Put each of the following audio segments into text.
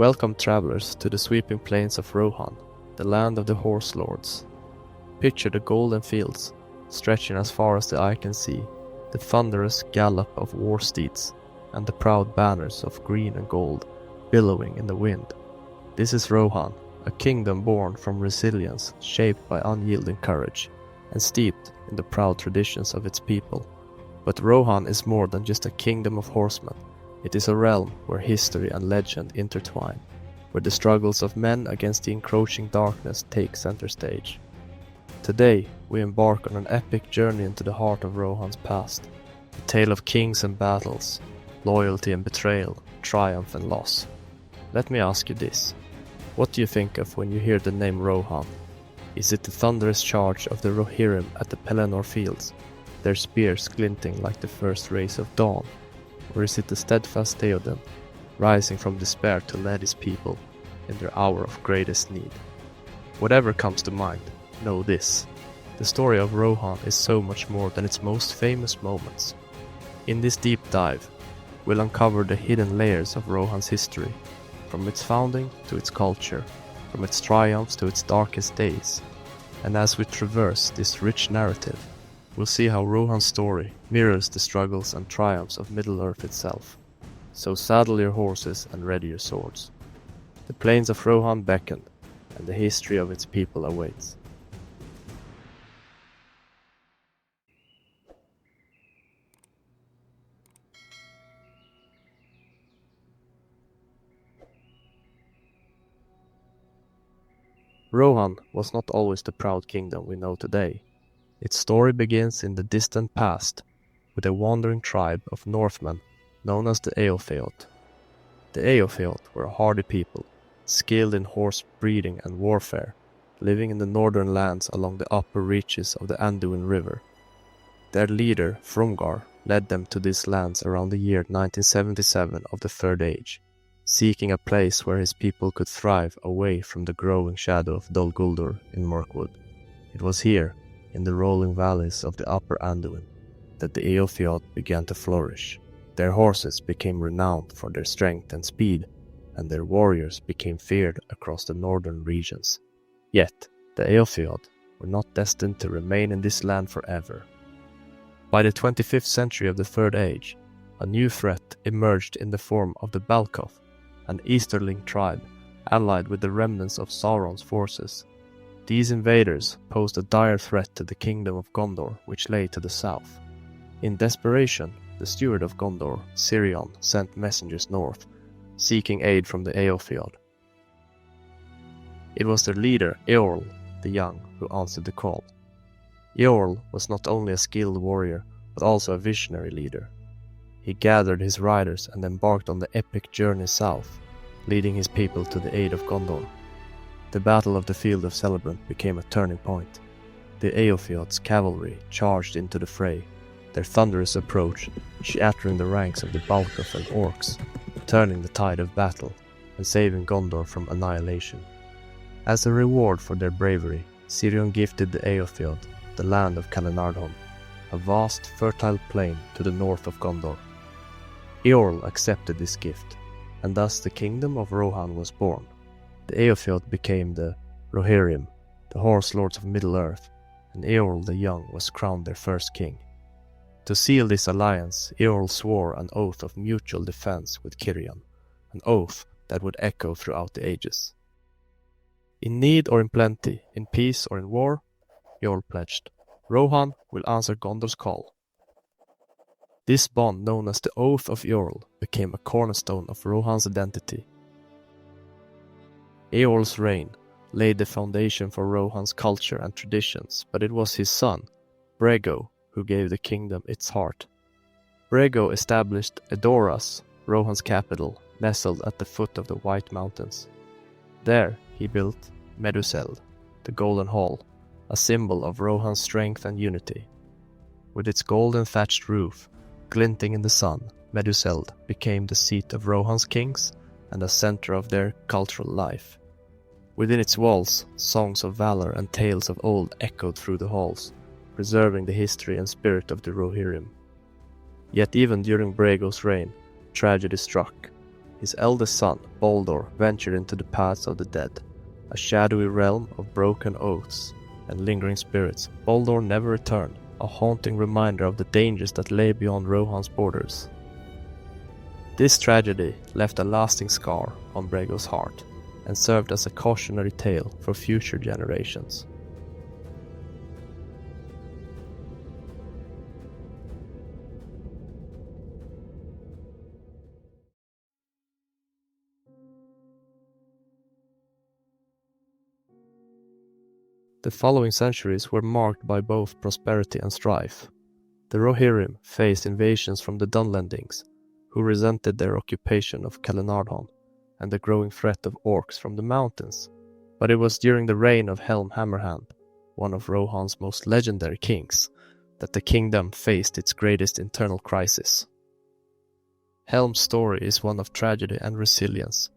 Welcome travelers to the sweeping plains of Rohan, the land of the horse lords. Picture the golden fields, stretching as far as the eye can see, the thunderous gallop of war steeds, and the proud banners of green and gold billowing in the wind. This is Rohan, a kingdom born from resilience, shaped by unyielding courage, and steeped in the proud traditions of its people. But Rohan is more than just a kingdom of horsemen. It is a realm where history and legend intertwine, where the struggles of men against the encroaching darkness take center stage. Today, we embark on an epic journey into the heart of Rohan's past, a tale of kings and battles, loyalty and betrayal, triumph and loss. Let me ask you this. What do you think of when you hear the name Rohan? Is it the thunderous charge of the Rohirrim at the Pelennor Fields, their spears glinting like the first rays of dawn? Or is it the steadfast Théoden, rising from despair to lead his people in their hour of greatest need? Whatever comes to mind, know this. The story of Rohan is so much more than its most famous moments. In this deep dive, we'll uncover the hidden layers of Rohan's history, from its founding to its culture, from its triumphs to its darkest days. And as we traverse this rich narrative, we'll see how Rohan's story mirrors the struggles and triumphs of Middle-earth itself. So saddle your horses and ready your swords. The plains of Rohan beckon, and the history of its people awaits. Rohan was not always the proud kingdom we know today. Its story begins in the distant past, with a wandering tribe of Northmen known as the Éothéod. The Éothéod were a hardy people, skilled in horse breeding and warfare, living in the northern lands along the upper reaches of the Anduin River. Their leader, Frumgar, led them to these lands around the year 1977 of the Third Age, seeking a place where his people could thrive away from the growing shadow of Dol Guldur in Mirkwood. It was here, in the rolling valleys of the upper Anduin, that the Éothéod began to flourish. Their horses became renowned for their strength and speed, and their warriors became feared across the northern regions. Yet, the Éothéod were not destined to remain in this land forever. By the 25th century of the Third Age, a new threat emerged in the form of the Balkoth, an Easterling tribe allied with the remnants of Sauron's forces. These invaders posed a dire threat to the kingdom of Gondor, which lay to the south. In desperation, the steward of Gondor, Sirion, sent messengers north, seeking aid from the Éothéod. It was their leader, Eorl the Young, who answered the call. Eorl was not only a skilled warrior, but also a visionary leader. He gathered his riders and embarked on the epic journey south, leading his people to the aid of Gondor. The Battle of the Field of Celebrant became a turning point. The Éothéod's cavalry charged into the fray, their thunderous approach shattering the ranks of the Balkoth and Orcs, turning the tide of battle and saving Gondor from annihilation. As a reward for their bravery, Sirion gifted the Éothéod the land of Calenardhon, a vast, fertile plain to the north of Gondor. Eorl accepted this gift, and thus the kingdom of Rohan was born. The Éothéod became the Rohirrim, the horse lords of Middle-earth, and Eorl the Young was crowned their first king. To seal this alliance, Eorl swore an oath of mutual defense with Cirion, an oath that would echo throughout the ages. In need or in plenty, in peace or in war, Eorl pledged, Rohan will answer Gondor's call. This bond, known as the Oath of Eorl, became a cornerstone of Rohan's identity. Eorl's reign laid the foundation for Rohan's culture and traditions, but it was his son, Brego, who gave the kingdom its heart. Brego established Edoras, Rohan's capital, nestled at the foot of the White Mountains. There he built Meduseld, the Golden Hall, a symbol of Rohan's strength and unity. With its golden thatched roof, glinting in the sun, Meduseld became the seat of Rohan's kings and a center of their cultural life. Within its walls, songs of valor and tales of old echoed through the halls, preserving the history and spirit of the Rohirrim. Yet even during Brego's reign, tragedy struck. his eldest son, Baldur, ventured into the paths of the dead, a shadowy realm of broken oaths and lingering spirits. Baldur never returned, a haunting reminder of the dangers that lay beyond Rohan's borders. This tragedy left a lasting scar on Brego's heart and served as a cautionary tale for future generations. The following centuries were marked by both prosperity and strife. The Rohirrim faced invasions from the Dunlendings, who resented their occupation of Pelennor, and the growing threat of orcs from the mountains. But it was during the reign of Helm Hammerhand, one of Rohan's most legendary kings, that the kingdom faced its greatest internal crisis. Helm's story is one of tragedy and resilience.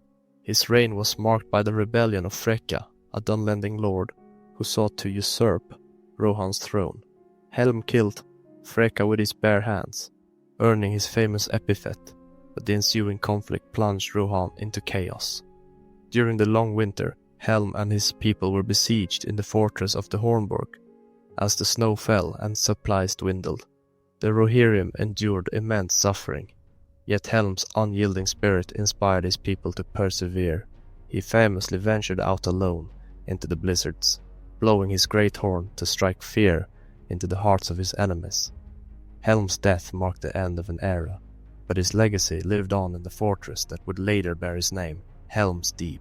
His reign was marked by the rebellion of Freka, a Dunlending lord, who sought to usurp Rohan's throne. Helm killed Freka with his bare hands, earning his famous epithet, but the ensuing conflict plunged Rohan into chaos. During the long winter, Helm and his people were besieged in the fortress of the Hornburg. As the snow fell and supplies dwindled, the Rohirrim endured immense suffering. Yet Helm's unyielding spirit inspired his people to persevere. He famously ventured out alone into the blizzards, blowing his great horn to strike fear into the hearts of his enemies. Helm's death marked the end of an era, but his legacy lived on in the fortress that would later bear his name, Helm's Deep.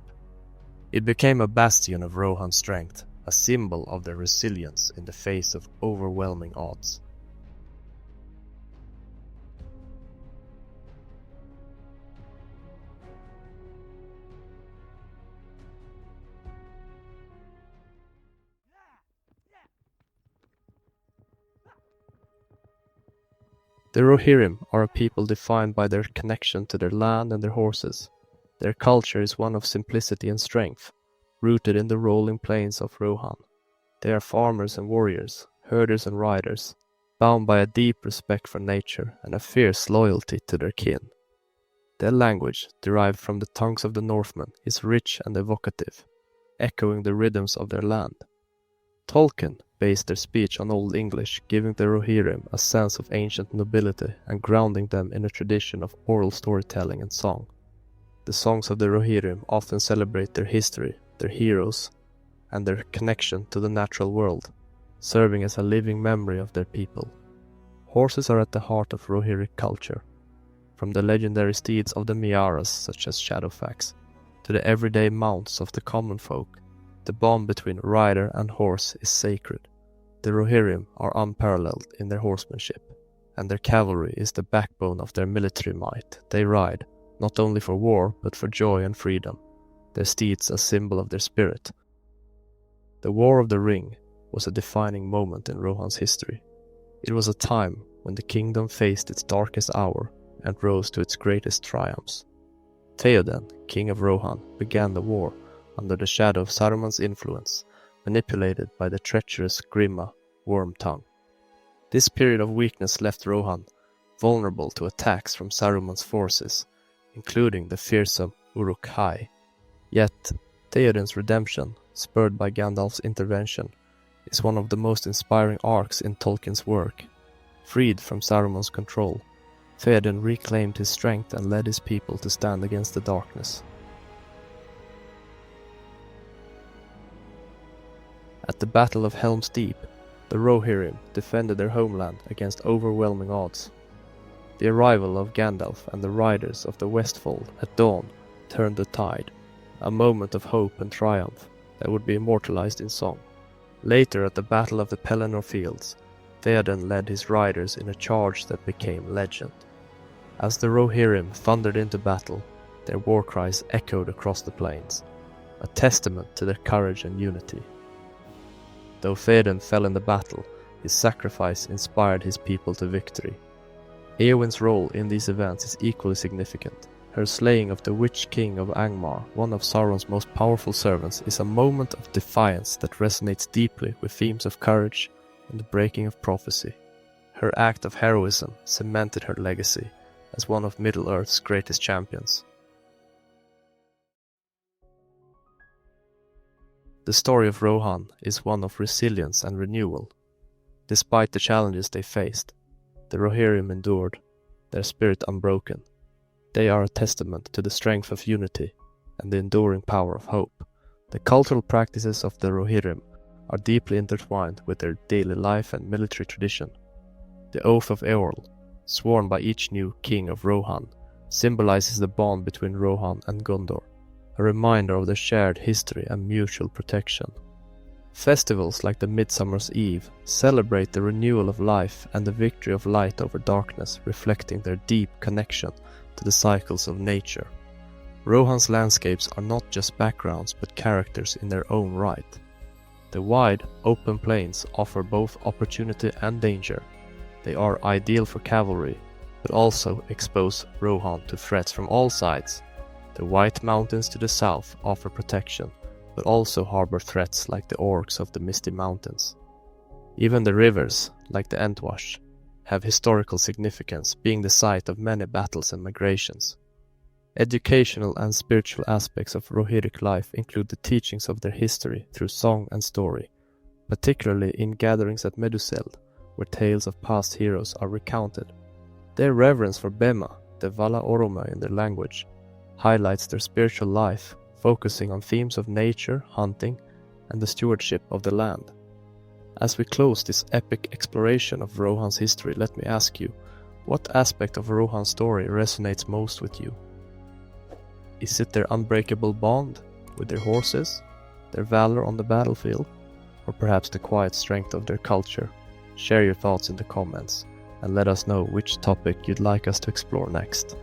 It became a bastion of Rohan's strength, a symbol of their resilience in the face of overwhelming odds. The Rohirrim are a people defined by their connection to their land and their horses. Their culture is one of simplicity and strength, rooted in the rolling plains of Rohan. They are farmers and warriors, herders and riders, bound by a deep respect for nature and a fierce loyalty to their kin. Their language, derived from the tongues of the Northmen, is rich and evocative, echoing the rhythms of their land. Tolkien based their speech on Old English, giving the Rohirrim a sense of ancient nobility and grounding them in a tradition of oral storytelling and song. The songs of the Rohirrim often celebrate their history, their heroes, and their connection to the natural world, serving as a living memory of their people. Horses are at the heart of Rohirrim culture, from the legendary steeds of the Miaras such as Shadowfax, to the everyday mounts of the common folk. The bond between rider and horse is sacred. The Rohirrim are unparalleled in their horsemanship, and their cavalry is the backbone of their military might. They ride, not only for war, but for joy and freedom, their steeds a symbol of their spirit. The War of the Ring was a defining moment in Rohan's history. It was a time when the kingdom faced its darkest hour and rose to its greatest triumphs. Théoden, king of Rohan, began the war under the shadow of Saruman's influence, manipulated by the treacherous Grimma Wormtongue. This period of weakness left Rohan vulnerable to attacks from Saruman's forces, including the fearsome Uruk-hai. Yet, Théoden's redemption, spurred by Gandalf's intervention, is one of the most inspiring arcs in Tolkien's work. Freed from Saruman's control, Théoden reclaimed his strength and led his people to stand against the darkness. At the Battle of Helm's Deep, the Rohirrim defended their homeland against overwhelming odds. The arrival of Gandalf and the riders of the Westfold at dawn turned the tide, a moment of hope and triumph that would be immortalized in song. Later at the Battle of the Pelennor Fields, Théoden led his riders in a charge that became legend. As the Rohirrim thundered into battle, their war cries echoed across the plains, a testament to their courage and unity. Though Théoden fell in the battle, his sacrifice inspired his people to victory. Éowyn's role in these events is equally significant. Her slaying of the Witch King of Angmar, one of Sauron's most powerful servants, is a moment of defiance that resonates deeply with themes of courage and the breaking of prophecy. Her act of heroism cemented her legacy as one of Middle-earth's greatest champions. The story of Rohan is one of resilience and renewal. Despite the challenges they faced, the Rohirrim endured, their spirit unbroken. They are a testament to the strength of unity and the enduring power of hope. The cultural practices of the Rohirrim are deeply intertwined with their daily life and military tradition. The oath of Eorl, sworn by each new king of Rohan, symbolizes the bond between Rohan and Gondor, a reminder of their shared history and mutual protection. Festivals like the Midsummer's Eve celebrate the renewal of life and the victory of light over darkness, reflecting their deep connection to the cycles of nature. Rohan's landscapes are not just backgrounds but characters in their own right. The wide, open plains offer both opportunity and danger. They are ideal for cavalry, but also expose Rohan to threats from all sides. The White Mountains to the south offer protection, but also harbor threats like the orcs of the Misty Mountains. Even the rivers, like the Entwash, have historical significance, being the site of many battles and migrations. Educational and spiritual aspects of Rohirric life include the teachings of their history through song and story, particularly in gatherings at Meduseld, where tales of past heroes are recounted. Their reverence for Bema, the Vala Oroma in their language, highlights their spiritual life, focusing on themes of nature, hunting, and the stewardship of the land. As we close this epic exploration of Rohan's history, let me ask you, what aspect of Rohan's story resonates most with you? Is it their unbreakable bond with their horses, their valor on the battlefield, or perhaps the quiet strength of their culture? Share your thoughts in the comments, and let us know which topic you'd like us to explore next.